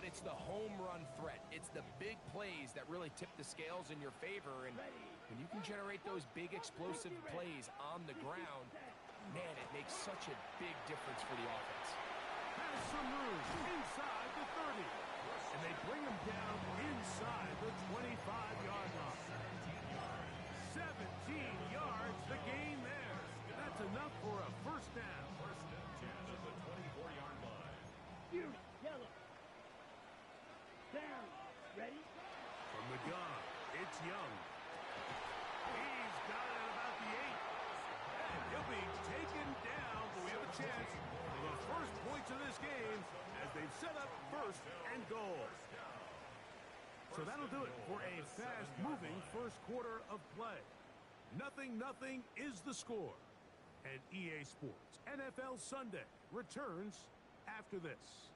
it's the home run threat. It's the big plays that really tip the scales in your favor. And when you can generate those big explosive plays on the ground, man, it makes such a big difference for the offense. Has some room inside the 30. And they bring him down inside the 25-yard line. 17 yards the gain there. That's enough for a first down. First and 10 at the 24-yard line. Fury, yellow. Down. Ready? From the gun, it's Young. He's got it about the 8. And he'll be taken down, but we have a chance for the first points of this game as they've set up first and goal. So that'll do it for a fast-moving first quarter of play. 0-0 is the score. And EA Sports NFL Sunday returns after this.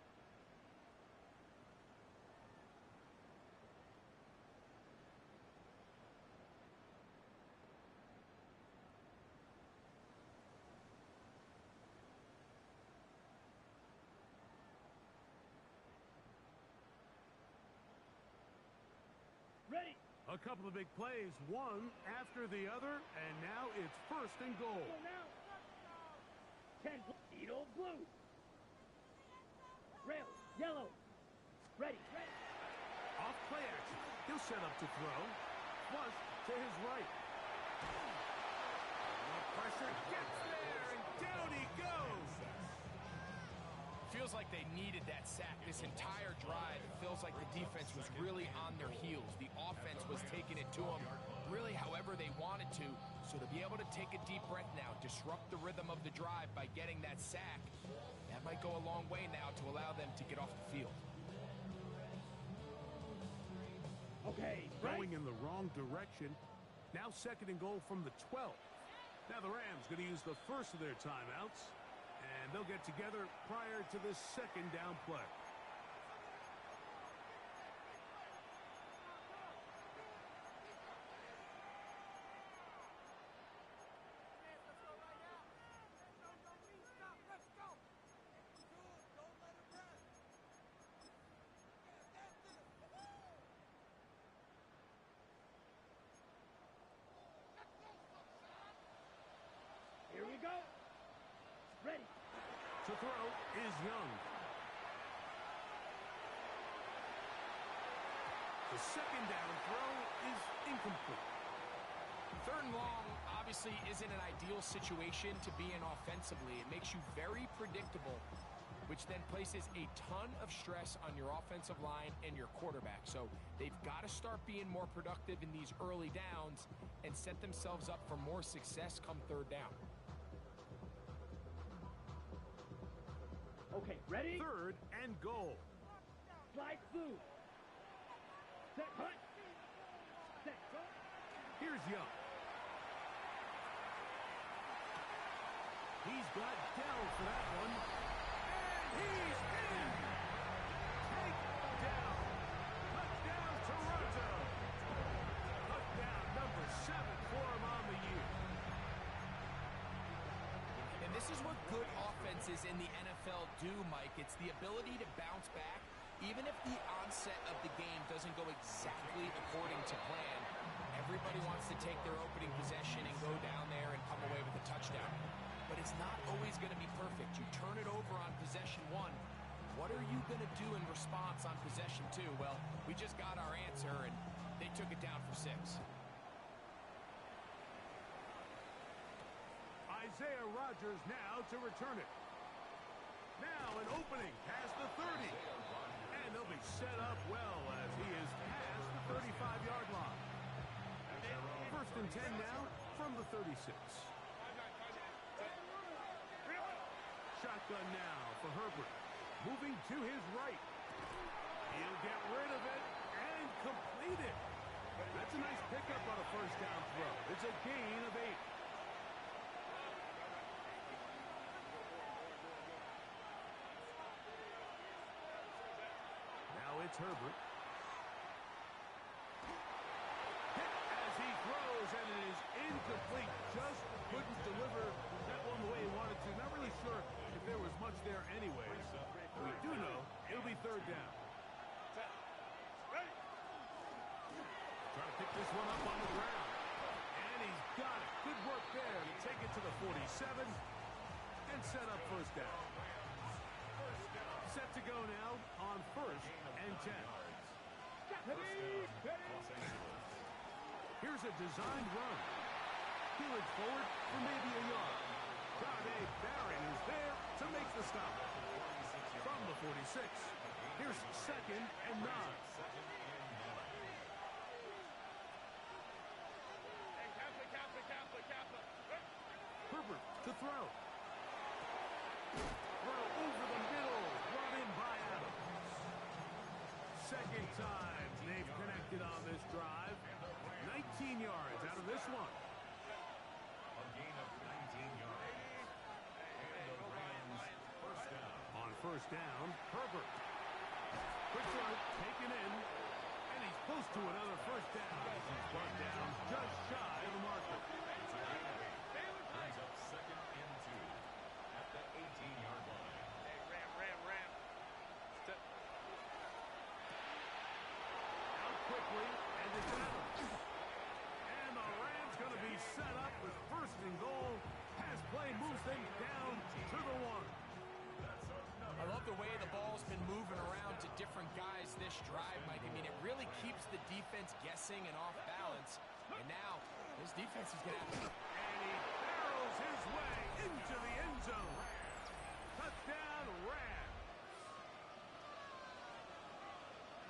Ready. A couple of big plays, one after the other, and now it's first and goal. Go now. 10, Edo blue. Rail, yellow. Ready. Off play action. He'll set up to throw. Flush to his right. No pressure. Gets there, and down he goes. Feels like they needed that sack this entire drive. It feels like the defense was really on their heels. The offense was taking it to them really however they wanted to. So to be able to take a deep breath now, disrupt the rhythm of the drive by getting that sack, that might go a long way now to allow them to get off the field. Okay, Going in the wrong direction. Now second and goal from the 12. Now the Rams going to use the first of their timeouts. And they'll get together prior to this second down play. Here we go. Ready. To throw is Young. The second down throw is incomplete. Third and long obviously isn't an ideal situation to be in offensively. It makes you very predictable, which then places a ton of stress on your offensive line and your quarterback. So they've got to start being more productive in these early downs and set themselves up for more success come third down. Okay, ready? Third and goal. Slide through. Set, hunt. Set, go. Here's Young. He's got Dell for that one. And he's in. Takedown. Touchdown, Toronto. Touchdown number 7 for him on the year. And this is what good offenses in the NFL do, Mike. It's the ability to bounce back, even if the onset of the game doesn't go exactly according to plan. Everybody wants to take their opening possession and go down there and come away with a touchdown. But it's not always going to be perfect. You turn it over on possession 1. What are you going to do in response on possession 2? Well, we just got our answer, and they took it down for 6. Isaiah Rodgers now to return it. Now an opening past the 30. And they'll be set up well as he is past the 35-yard line. First and 10 now from the 36. Shotgun now for Herbert. Moving to his right. He'll get rid of it and complete it. That's a nice pickup on a first down throw. It's a gain of 8. Now it's Herbert. Hit as he throws, and it is incomplete. Just couldn't deliver that one the way he wanted to. Not really sure if there was much there anyways. We do know it'll be third down. on 1st and 10. Here's a designed run. Peeling forward for maybe a yard. Dave Barron is there to make the stop. From the 46, here's 2nd and 9. Herbert to throw. Throw over the middle, brought in by Adams. Second time they've connected on this drive. 19 yards out of this one. A gain of 19 yards. And the Rams first down. On 1st down, Herbert. Quick throw, taken in. And he's close to another 1st down. He's brought down just shy of the marker. It's a gain of 8. Brings up 2nd and 2 at the 18-yard line. Hey, Ram. Out quickly, and it's Adams. And the Rams going to be set up with 1st and goal. Pass play moves them down to the 1. I love the way the ball's been moving around to different guys this drive, Mike. I mean, it really keeps the defense guessing and off balance. And now, this defense is going to have to... And he barrels his way into the end zone. Touchdown, Rams.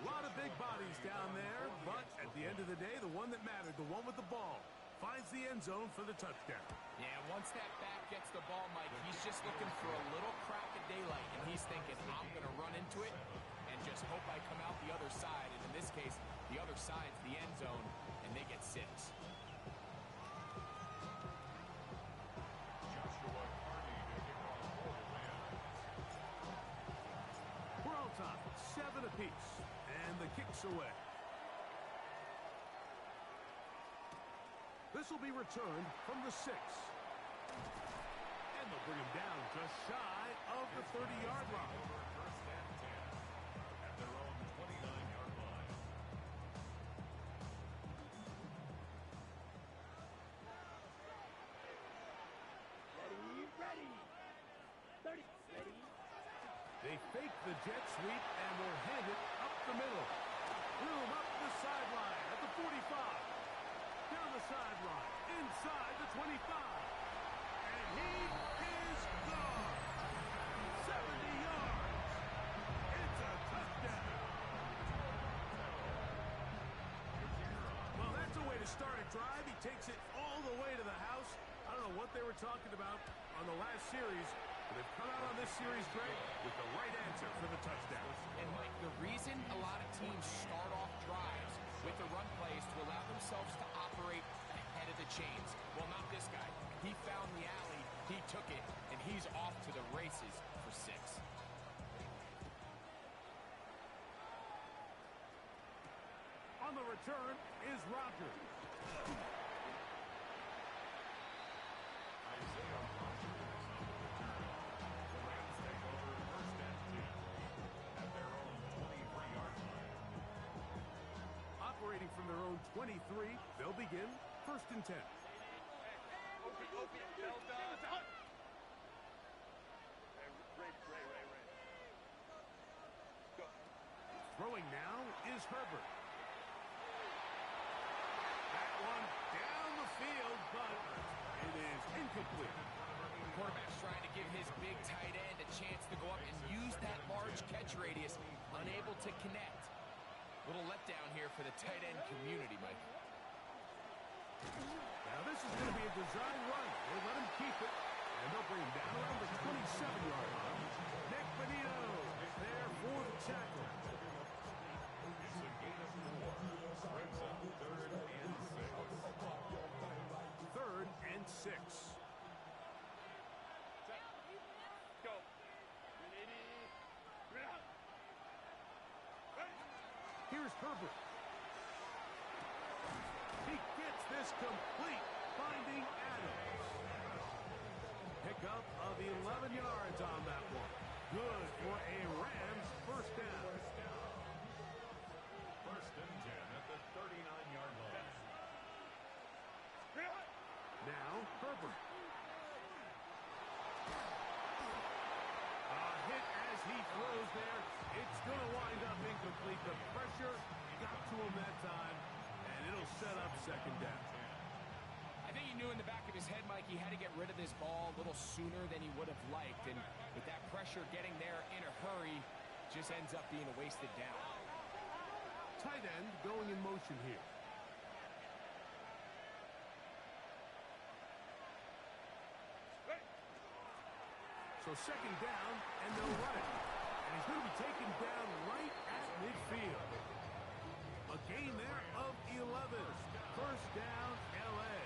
A lot of big bodies down there, but at the end of the day, the one that mattered, the one with the ball, finds the end zone for the touchdown. Yeah, once that back gets the ball, Mike, he's just looking for a little crack of daylight, and he's thinking, I'm going to run into it and just hope I come out the other side. And in this case, the other side's the end zone, and they get 6. Joshua Carney to kick off for the Rams. We're on top, 7 apiece, and the kick's away. This will be returned from the 6. And they'll bring him down just shy of the 30-yard line. First and 10 at their own 29-yard line. Ready. 30, ready. They fake the jet sweep and will hand it up the middle. Room up the sideline at the 45. Down the sideline, inside the 25. And he is gone. 70 yards. It's a touchdown. Well, that's a way to start a drive. He takes it all the way to the house. I don't know what they were talking about on the last series, but they've come out on this series, Greg, with the right answer for the touchdown. And, Mike, the reason a lot of teams start off drives with the run plays to allow themselves to operate ahead of the chains. Well, not this guy. He found the alley, he took it, and he's off to the races for 6. On the return is Rodgers. Isaiah Rodgers on the return. The Rams take over 1st and 10 at their own 23-yard line. Operating from their own 23, they'll begin 1st and 10. Open, well done. Ray. Go. Throwing now is Herbert. That one down the field, but it is incomplete. The quarterback's trying to give his big tight end a chance to go up and use that large catch radius, unable to connect. Little letdown here for the tight end community, Mike. Now this is going to be a design run. They'll let him keep it, and they'll bring him down around the 27-yard line. Nick Benito is there for the tackle. It's a gain of 4. Brings up 3rd and 6. 3rd and 6. Go. Here's Herbert. He gets this complete, finding Adams. Pickup of 11 yards on that one. Good for a Rams 1st down. 1st and 10 at the 39-yard line. Now Herbert. A hit as he throws there. It's going to him that time, and it'll set up second down. I think he knew in the back of his head, Mike, he had to get rid of this ball a little sooner than he would have liked. And with that pressure getting there in a hurry, just ends up being a wasted down. Tight end going in motion here. So second down, and they'll run it. And he's going to be taken down right at midfield. A gain there of 11. First down, L.A.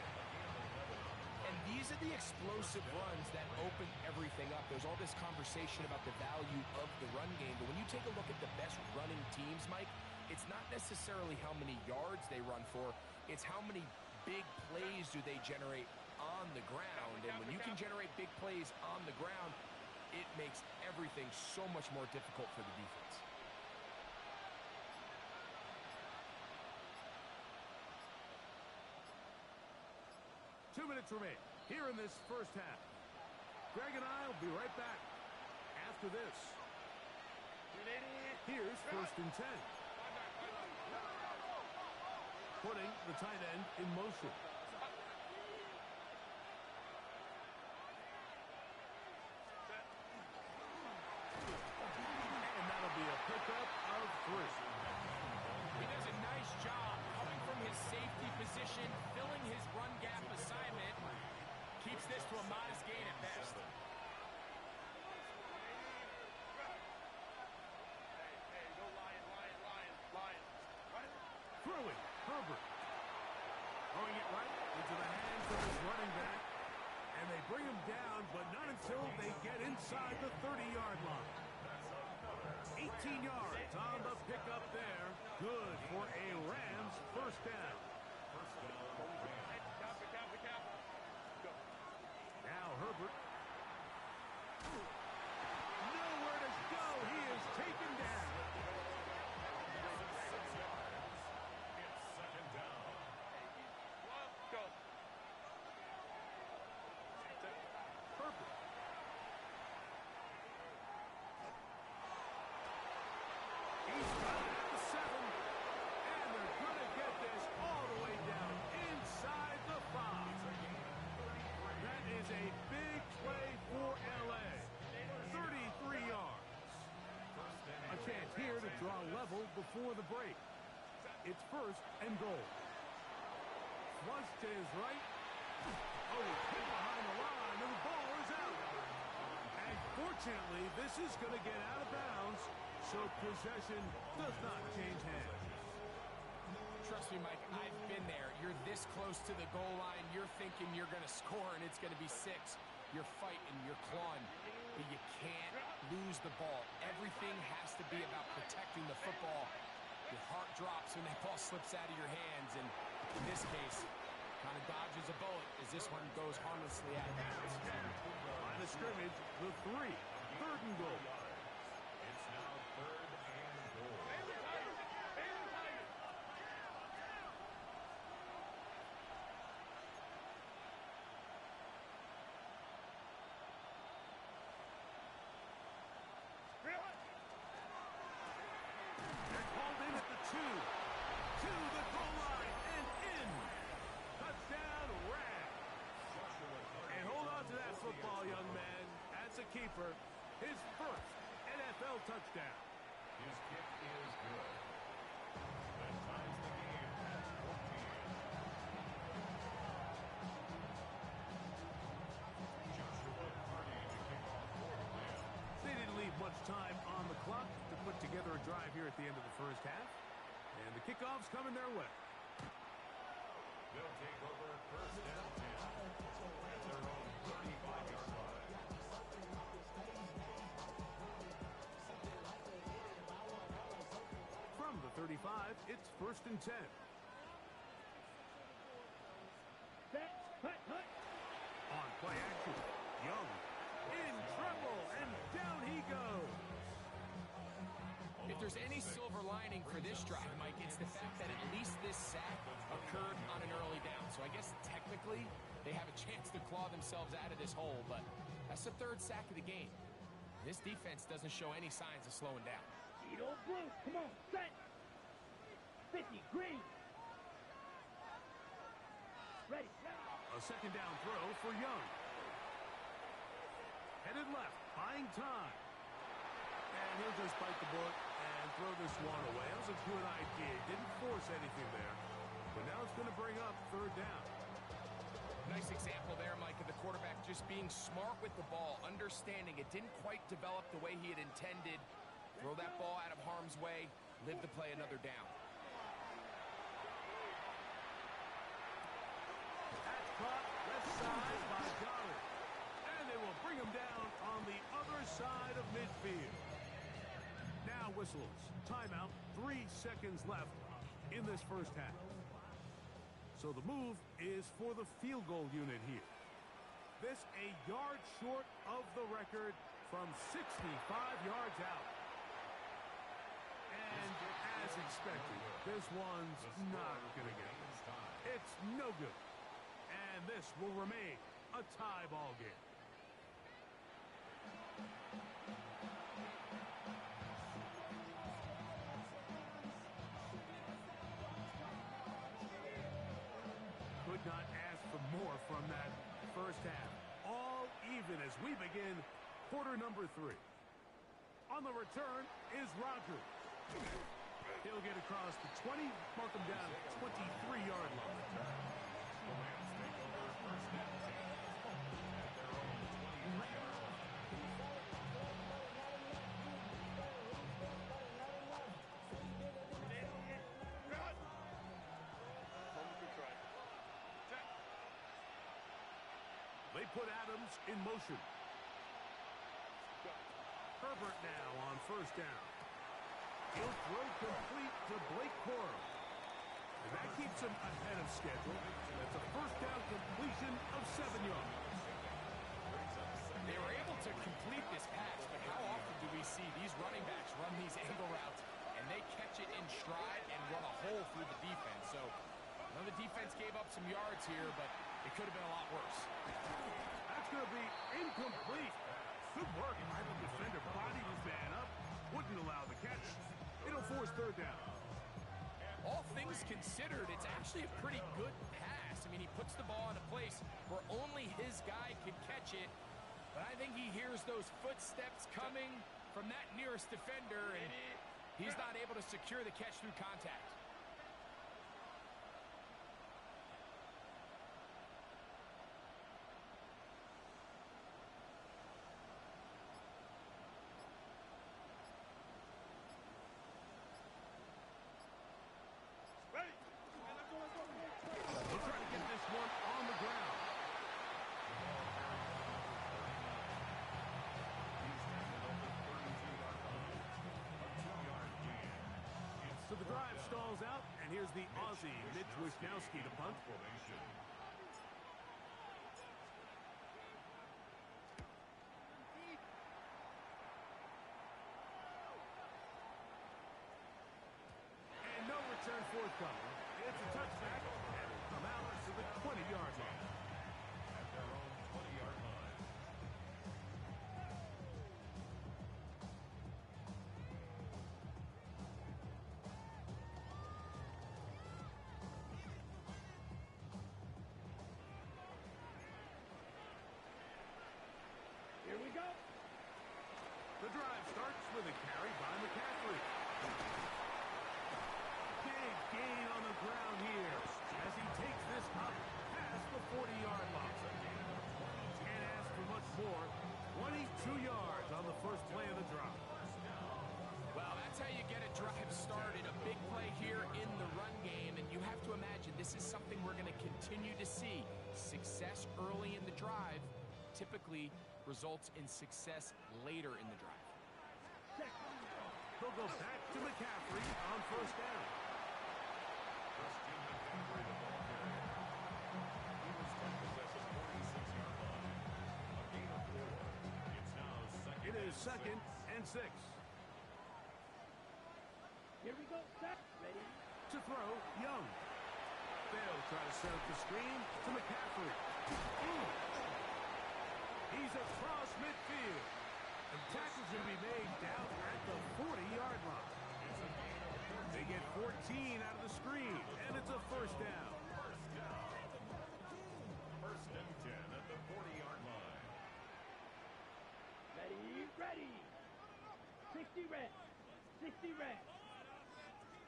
And these are the explosive runs that open everything up. There's all this conversation about the value of the run game, but when you take a look at the best running teams, Mike, it's not necessarily how many yards they run for, it's how many big plays do they generate on the ground. And when you can generate big plays on the ground, it makes everything so much more difficult for the defense. Two minutes remain here in this first half. Greg and I will be right back after this. Here's first and 10. Putting the tight end in motion. And that'll be a pickup of 3. He does a nice job coming from his safety position, filling his run gap assignment. Keeps this to a modest gain at best. Throwing, Herbert. Throwing it right into the hands of his running back. And they bring him down, but not until they get inside the 30-yard line. 18 yards on the pickup there. Good for a Rams first down. Now Herbert. Nowhere to go. He is taken down. He's got it at the 7, and they're going to get this all the way down inside the 5. That is a big play for L.A. 33 yards. A chance here to draw level before the break. It's first and goal. Flush to his right. Oh, hit behind the line, and the ball is out. And fortunately, this is going to get out of bounds, so possession does not change hands. Trust me, Mike, I've been there. You're this close to the goal line. You're thinking you're going to score, and it's going to be 6. You're fighting, you're clawing, but you can't lose the ball. Everything has to be about protecting the football. Your heart drops when that ball slips out of your hands, and in this case, kind of dodges a bullet as this one goes harmlessly out of bounds. Line of scrimmage, the 3. Third and goal. It's now third and goal. They're called in at the 2. To the goal line and in. Touchdown, Rams. And hold on to that football, young man. That's a keeper. His first NFL touchdown. His kick is good. That ties the game at 14. Joshua Purdy to kick off for the Rams. They didn't leave much time on the clock to put together a drive here at the end of the first half. And the kickoff's coming their way. They'll take over first and 10 at their own 35-yard line. From the 35, it's first and 10. Set, hut, hut. On play action, Young in trouble, and down he goes. If there's any silver lining for this drive, Mike, it's the fact that at least this sack occurred on an early down. So I guess technically they have a chance to claw themselves out of this hole, but that's the 3rd sack of the game. This defense doesn't show any signs of slowing down. Eat old blue. Come on, set. 50, green. Ready. A second down throw for Young. Headed left, buying time. And he'll just bite the bullet and throw this one away. That was a good idea. Didn't force anything there. But now it's going to bring up third down. Nice example there, Mike, of the quarterback just being smart with the ball, understanding it didn't quite develop the way he had intended. Throw that ball out of harm's way, live to play another down. That's caught left side by Goddard. And they will bring him down on the other side of midfield. Now whistles. Timeout. 3 seconds left in this first half. So the move is for the field goal unit here. This a yard short of the record from 65 yards out. And as expected, this one's not going to get it. It's no good. And this will remain a tie ball game. Could not ask for more from that first half. All even as we begin quarter number 3. On the return is Rodgers. He'll get across the 20, mark him down at 23-yard line. They put Adams in motion. Herbert now on first down. He'll throw complete to Blake Corum. And that keeps him ahead of schedule. That's a first down completion of 7 yards. They were able to complete this pass, but how often do we see these running backs run these angle routes and they catch it in stride and run a hole through the defense? So, I know the defense gave up some yards here, but it could have been a lot worse. That's going to be incomplete. Good work by the defender. Bodied his man up. Wouldn't allow the catch. It'll force third down. All things considered, it's actually a pretty good pass. I mean, he puts the ball in a place where only his guy could catch it. But I think he hears those footsteps coming from that nearest defender, and he's not able to secure the catch through contact. They'll try to get this one on the ground. So the drive stalls out, and here's the Aussie, Mitch Wisnowski, to punt. And no return forthcoming. It's a touchback, and it'll come out to the 20-yard line. At their own 20-yard line. Here we go. The drive starts with a carry by McCaffrey. Big gain on the ground here as he takes this up past the 40-yard line. Can't ask for much more. 22 yards on the first play of the drive. Well, that's how you get a drive started. A big play here in the run game, and you have to imagine this is something we're going to continue to see. Success early in the drive typically results in success later in the drive. They'll go back to McCaffrey on first down. Christian McCaffrey, the ball carrier. He was took possession 46-yard line. A gain of 4. It's now second. It is second and 6. Here we go. Set. Ready. To throw, Young. They'll try to set up the screen to McCaffrey. He's across midfield. And tackle's going to be made down at the 40-yard line. They get 14 out of the 60 reps. 60 reps.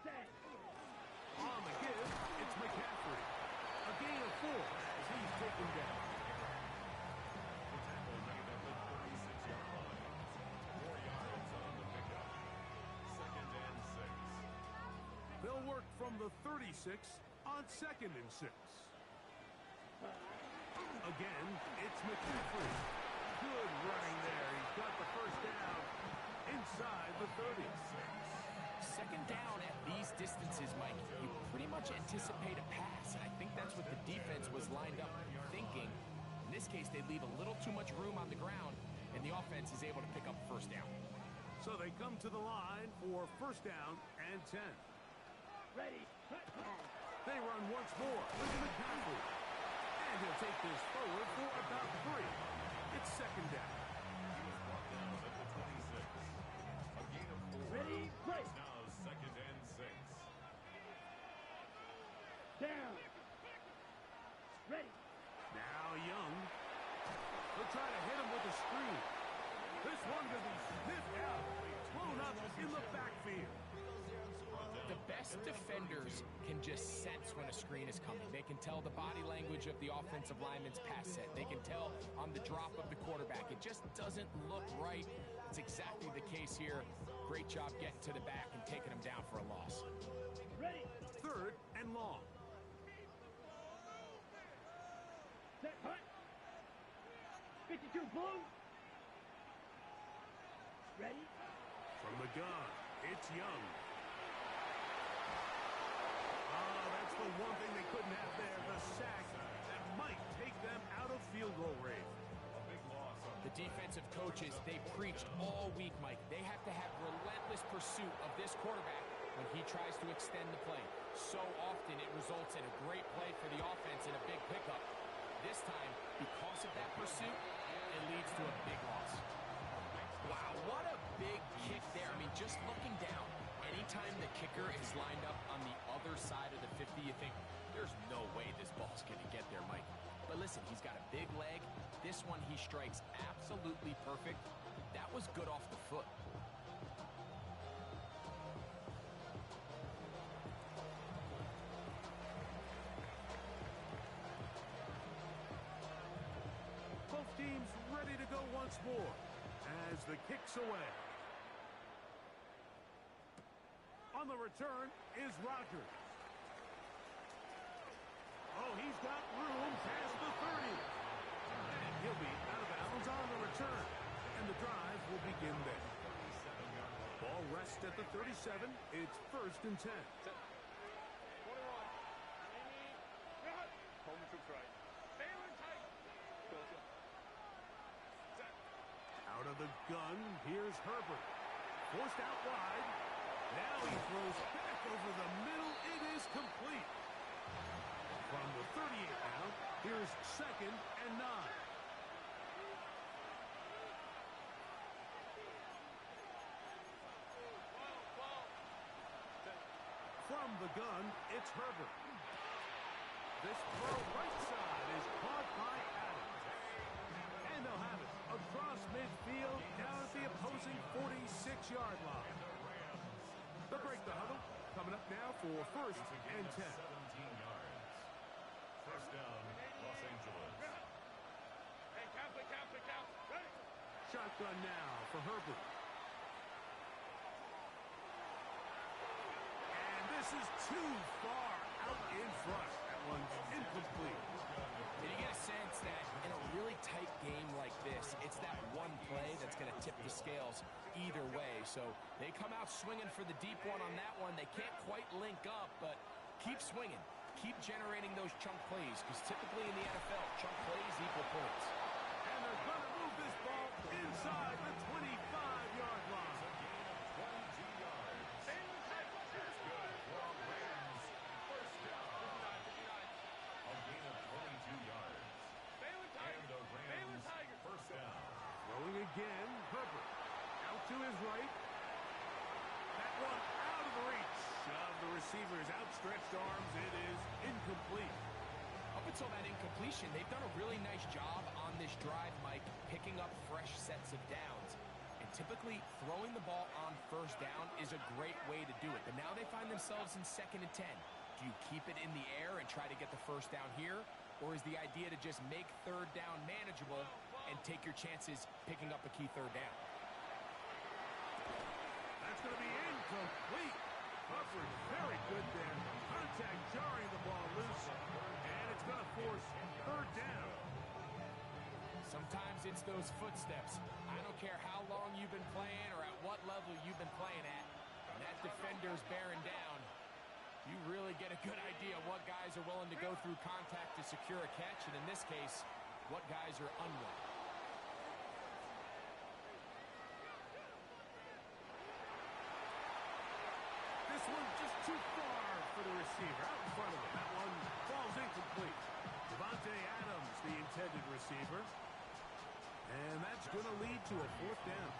Set. On the give, it's McCaffrey. A gain of 4 as he's taken down. The tackle made at the 36-yard line. 4 yards on the pickup. 2nd and 6. They'll work from the 36 on 2nd and 6. Again, it's McCaffrey. Good running there. He's got the first down inside the 30. 2nd down at these distances, Mike, you pretty much anticipate a pass. And I think that's what the defense was lined up thinking. In this case, they leave a little too much room on the ground, and the offense is able to pick up 1st down. So they come to the line for 1st down and 10. Ready. They run once more. Look at McCaffrey. And he'll take this forward for about 3. It's 2nd down. He was brought down at the 26. A gain of 4. Ready, play. It's now 2nd and 6. Down. Ready. Now Young. They'll try to hit him with a screen. This one to be sniffed out. Blown up in the backfield. The best defenders can just sense when a screen is coming. They can tell the body language of the offensive lineman's pass set. They can tell on the drop of the quarterback. It just doesn't look right. It's exactly the case here. Great job getting to the back and taking him down for a loss. Ready. 3rd and long. Set. Hunt. 52 blue. Ready. From the gun, it's Young. That's the one thing they couldn't have there, the sack that might take them out of field goal range. A big loss on The defensive coaches, they preached all week, Mike. They have to have relentless pursuit of this quarterback when he tries to extend the play. So often it results in a great play for the offense and a big pickup. This time, because of that pursuit, it leads to a big loss. Wow, what a big kick there. I mean, just looking down, anytime the kicker is lined up on the other side of the 50, you think, there's no way this ball's going to get there, Mike. But listen, he's got a big leg. This one he strikes absolutely perfect. That was good off the foot. Both teams ready to go once more as the kick's away. On the return is Rodgers. Oh, he's got room past the 30. And he'll be out of bounds on the return. And the drive will begin there. Ball rests at the 37. It's 1st and 10. Out of the gun, here's Herbert. Forced out wide. Now he throws back over the middle. It is complete. From the 38 now, here's 2nd and 9. From the gun, it's Herbert. This throw right side is caught by Adams. And they'll have it across midfield down at the opposing 46-yard line. They'll break the huddle. Coming up now for 1st and 10. 17 yards. 1st down, Los Angeles. Shotgun now for Herbert. And this is too far out in front. That one's incomplete. Did you get a sense that in a really tight game like this, it's that one play that's going to tip the scales either way? So they come out swinging for the deep one on that one. They can't quite link up, but keep swinging. Keep generating those chunk plays, because typically in the NFL, chunk plays equal points. And they're going to move this ball inside the 25-yard line. A gain of 22 yards. That's good for a Rams 1st down. A gain of 22 yards. And the Rams 1st down. Throwing again, Herbert. Out to his right. That one out of reach of the receiver's outstretched arms. It is incomplete. Up until that incompletion, they've done a really nice job on this drive, Mike, picking up fresh sets of downs. And typically throwing the ball on first down is a great way to do it. But now they find themselves in 2nd and 10. Do you keep it in the air and try to get the first down here? Or is the idea to just make 3rd down manageable and take your chances picking up a key 3rd down? That's going to be incomplete. Coverage very good there. Contact jarring the ball loose. And it's going to force 3rd down. Sometimes it's those footsteps. I don't care how long you've been playing or at what level you've been playing at. When that defender's bearing down, you really get a good idea what guys are willing to go through contact to secure a catch, and in this case, what guys are unwilling. This one just too far for the receiver. Out in front of him. That one falls incomplete. Devontae Adams, the intended receiver. And that's going to lead to a 4th down.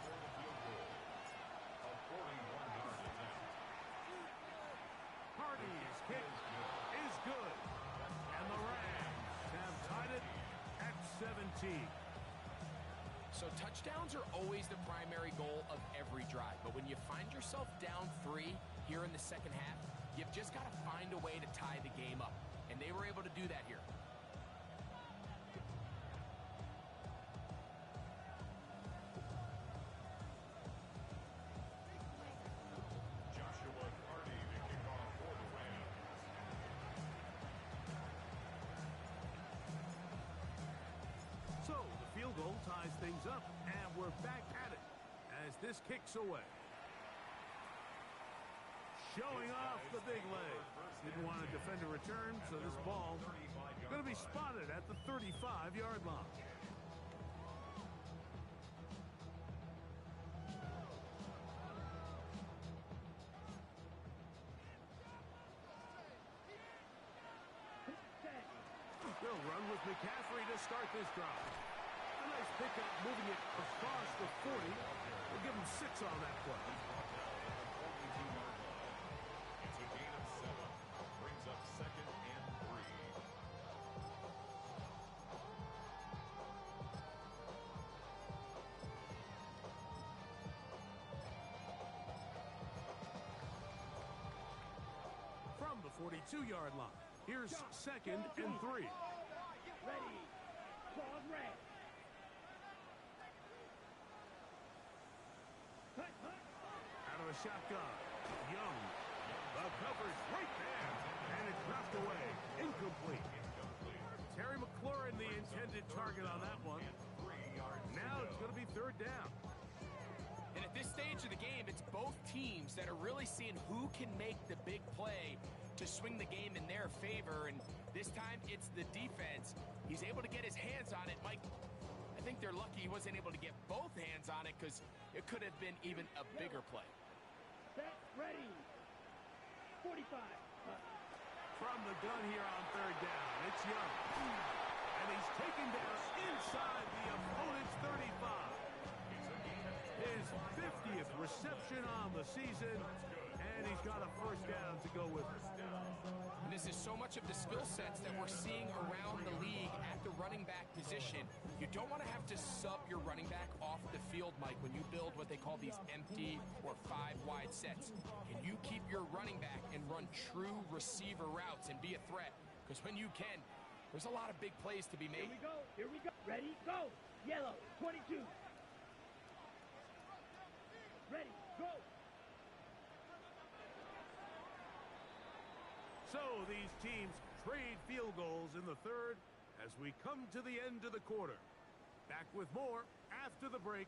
Hardy's kick is good. And the Rams have tied it at 17. So touchdowns are always the primary goal of every drive. But when you find yourself down 3 here in the 2nd half, you've just got to find a way to tie the game up. And they were able to do that here. So the field goal ties things up, and we're back at it as this kicks away. Showing off the big leg. Didn't want to defend a return, so this ball going to be spotted at the 35-yard line. They'll run with McCaffrey to start this drive. A nice pickup, moving it across the 40. We'll give him 6 on that play. It's a gain of 7. Brings up 2nd and 3. From the 42-yard line, here's 2nd and 3. Ready. Ball red. Hut, hut. Out of a shotgun. Young. The cover's right there. And it's dropped away. Incomplete. Terry McLaurin, the intended target on that one. Now it's going to be 3rd down. And at this stage of the game, it's both teams that are really seeing who can make the big play to swing the game in their favor. And this time, it's the defense. He's able to get his hands on it. Mike, I think they're lucky he wasn't able to get both hands on it because it could have been even a bigger play. Set. Ready. 45. From the gun here on 3rd down, it's Young. And he's taken down inside the opponent's 35. His 50th reception on the season, and he's got a 1st down to go with it. And this is so much of the skill sets that we're seeing around the league at the running back position. You don't want to have to sub your running back off the field, Mike, when you build what they call these empty or 5-wide sets. Can you keep your running back and run true receiver routes and be a threat? Because when you can, there's a lot of big plays to be made. Here we go. Here we go. Ready. Go. Yellow. 22. Ready. Go. So these teams trade field goals in the 3rd as we come to the end of the quarter. Back with more after the break.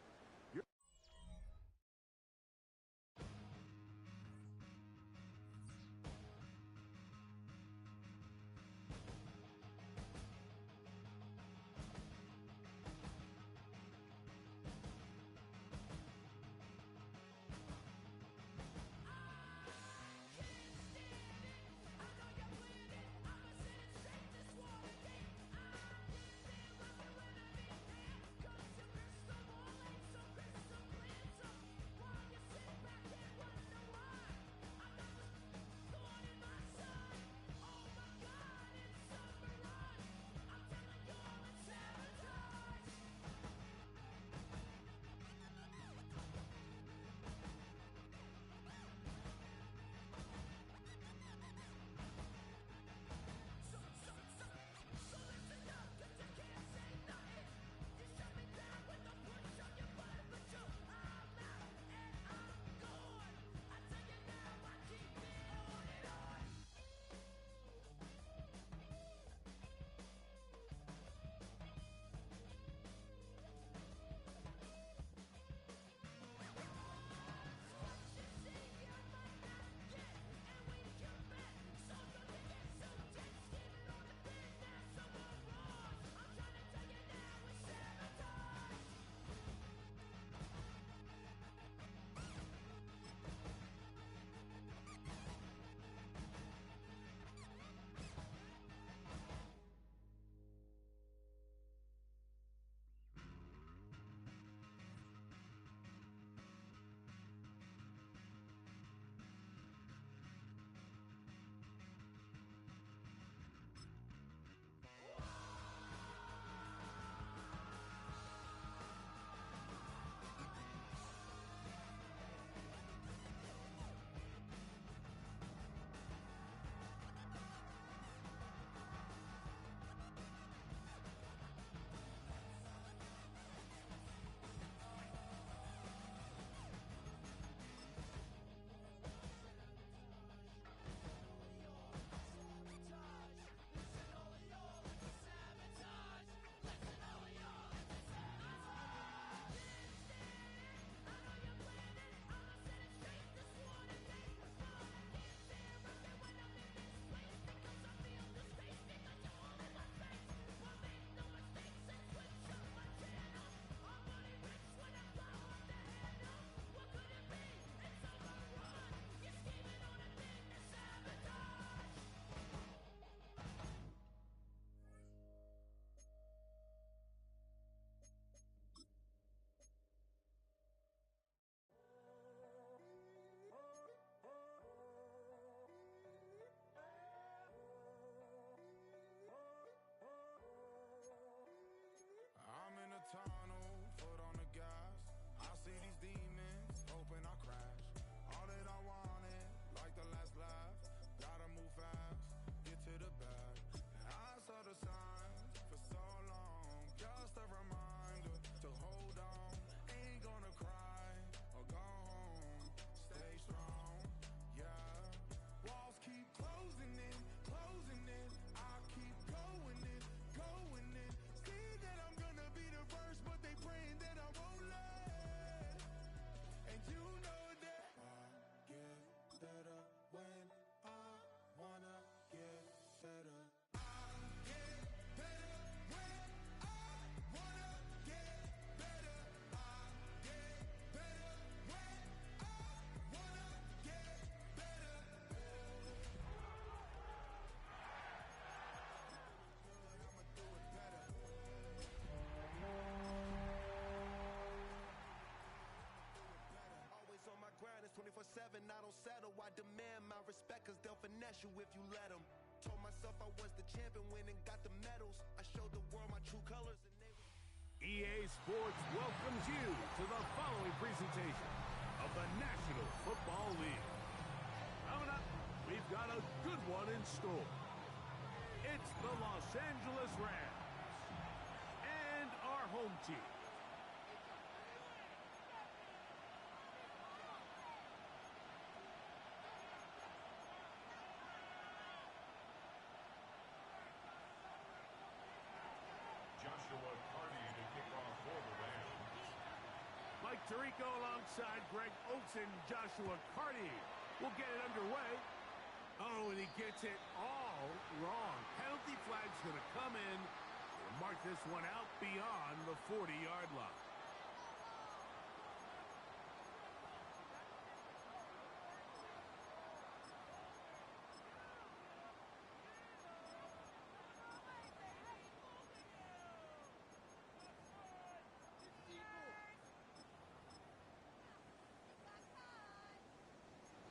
7, I don't settle. I demand my respect, cause they'll finesse you if you let them. Told myself I was the champion, went and got the medals. I showed the world my true colors and they were... EA Sports welcomes you to the following presentation of the National Football League. Coming up, we've got a good one in store. It's the Los Angeles Rams and our home team. Joshua Carty to kick off for the Rams. Mike Tirico alongside Greg Oaks and Joshua Carty will get it underway. Oh, and he gets it all wrong. Penalty flag's going to come in and mark this one out beyond the 40-yard line.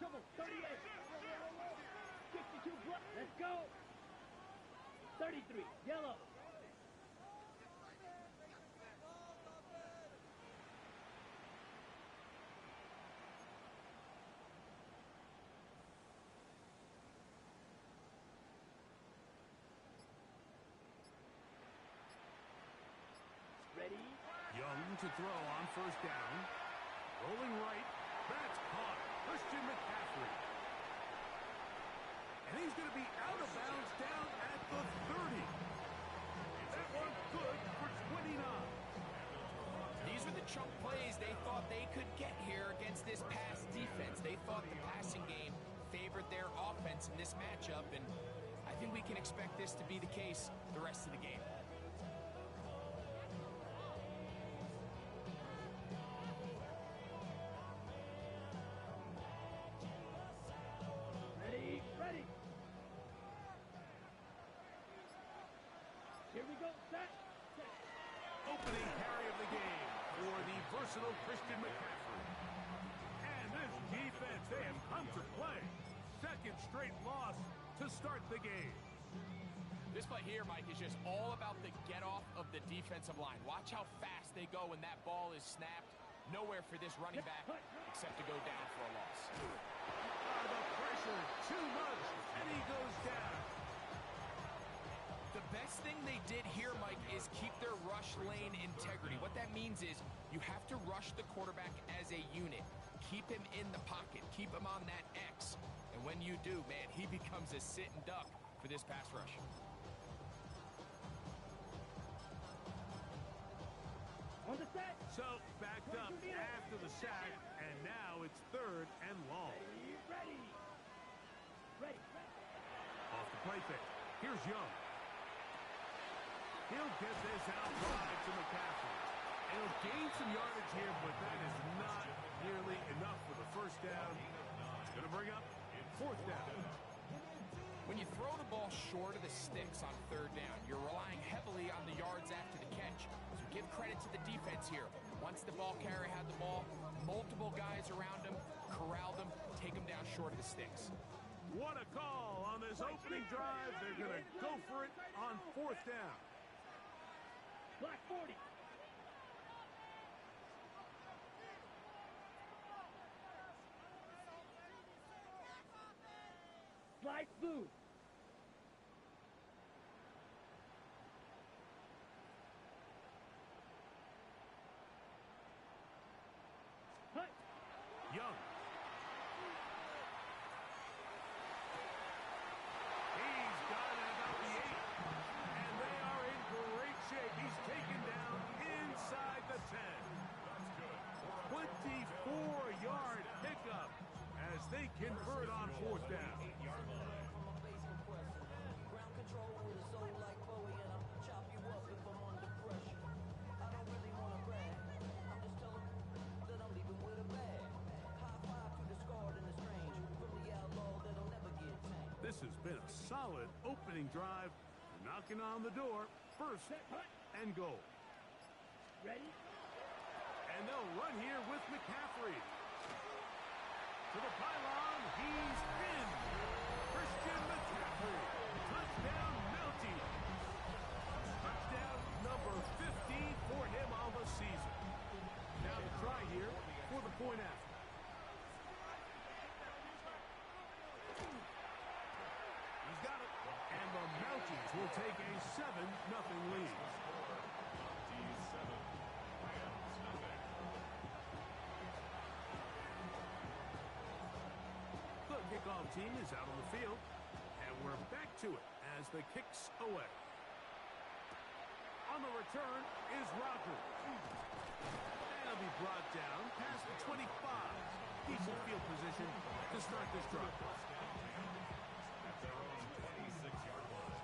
Come on, 38. 62 plus. Let's go. 33. Yellow. Ready? Young to throw on first down. Rolling right. That's caught. Christian McCaffrey. And he's going to be out of bounds down at the 30. That one good for 29. These are the chunk plays they thought they could get here against this pass defense. They thought the passing game favored their offense in this matchup, and I think we can expect this to be the case the rest of the game. Ready? Ready. Here we go. Set. Opening carry of the game for the versatile Christian McCaffrey. And this defense, they have come to play. Second straight loss to start the game. This play here, Mike, is just all about the get-off of the defensive line. Watch how fast they go when that ball is snapped. Nowhere for this running back except to go down for a loss. The pressure, too much, and he goes down. The best thing they did here, Mike, is keep their rush lane integrity. What that means is you have to rush the quarterback as a unit. Keep him in the pocket. Keep him on that X. And when you do, man, he becomes a sitting duck for this pass rush. On the set. So, backed up after the sack, and now it's third and long. Ready. Ready. Off the play fake. Here's Young. He'll get this out wide to McCaffrey. And he'll gain some yardage here, but that is not nearly enough for the first down. It's going to bring up fourth down. When you throw the ball short of the sticks on third down, you're relying heavily on the yards after the catch. So give credit to the defense here. Once the ball carrier had the ball, multiple guys around him, corralled him, take him down short of the sticks. What a call on this opening drive. They're going to go for it on fourth down. Black 40. Slide blue. Hut. Young. He's got it about the 8. And they are in great shape. He's taken down inside the 10. 24-yard pickup as they convert on fourth down. Ground control with a soul like Bowie, and I'll chop you up if I'm under pressure. I don't really want to brag. I'm just telling that I'm leaving with a bag. High five to the scarred and the strange, from the outlaw that'll never get tamed. This has been a solid opening drive. Knocking on the door. First and goal. Ready? And they'll run here with McCaffrey. to the pylon. He's in. Christian McCaffrey. Touchdown, Mountie. Touchdown number 15 for him on the season. Now the try here for the point after. He's got it. And the Mounties will take a 7-0 lead. The kickoff team is out on the field. And we're back to it as the kick's away. On the return is Rocker. And he'll be brought down past the 25. Decent field position to start this drive. At their own 26-yard line.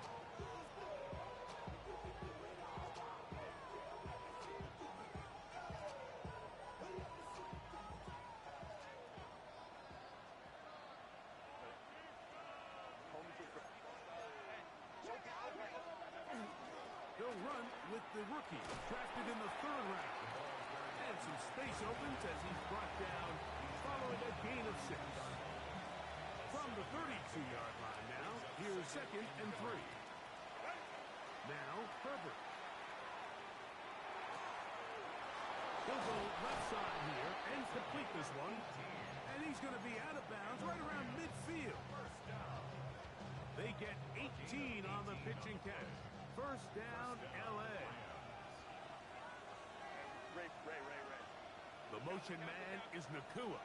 They'll run with the rookie, drafted in the 3rd round. And some space opens as he's brought down following a gain of 6. From the 32-yard line now, here's 2nd and 3. Now, Herbert. He'll go left side here and complete this one. And he's going to be out of bounds right around midfield. They get 18 on the pitch and catch. First down, L.A. Ray. The motion man is Nakua.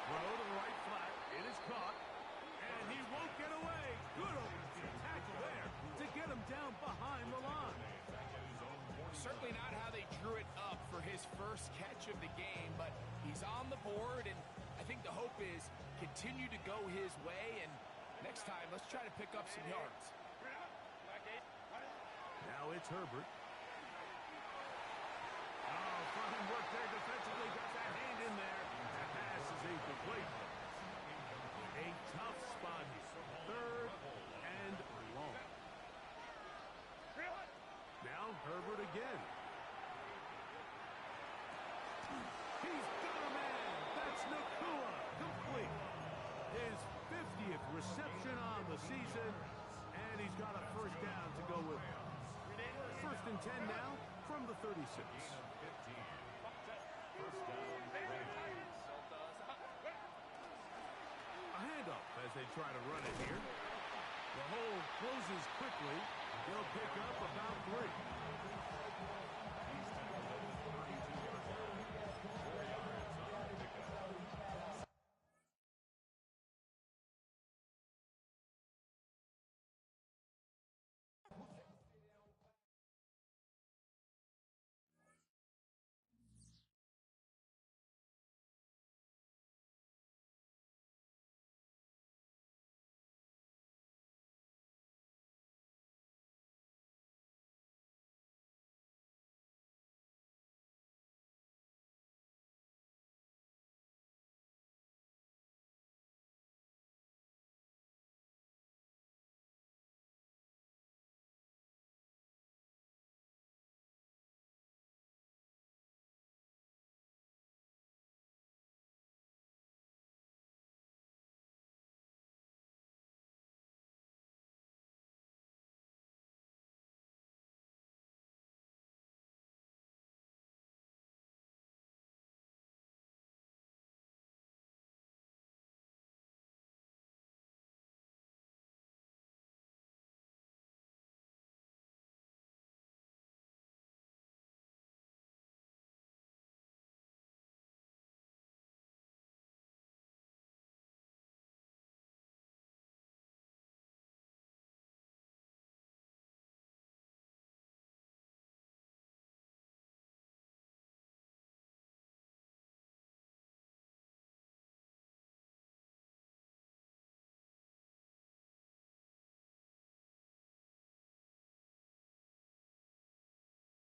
Throw to the right flat. It is caught. And he won't get away. Good open field tackle there to get him down behind the line. Certainly not how they drew it up for his first catch of the game, but he's on the board, and I think the hope is continue to go his way, and next time, let's try to pick up some yards. Now it's Herbert. Oh, fine work there defensively. Got that hand in there. That pass is incomplete. A tough spot here. 3rd and long. Now Herbert again. He's got a man. That's Nakua. Complete. His 50th reception on the season, and he's got a first down to go with. 1st and 10 now from the 36. A handoff as they try to run it here. The hole closes quickly. They'll pick up about 3.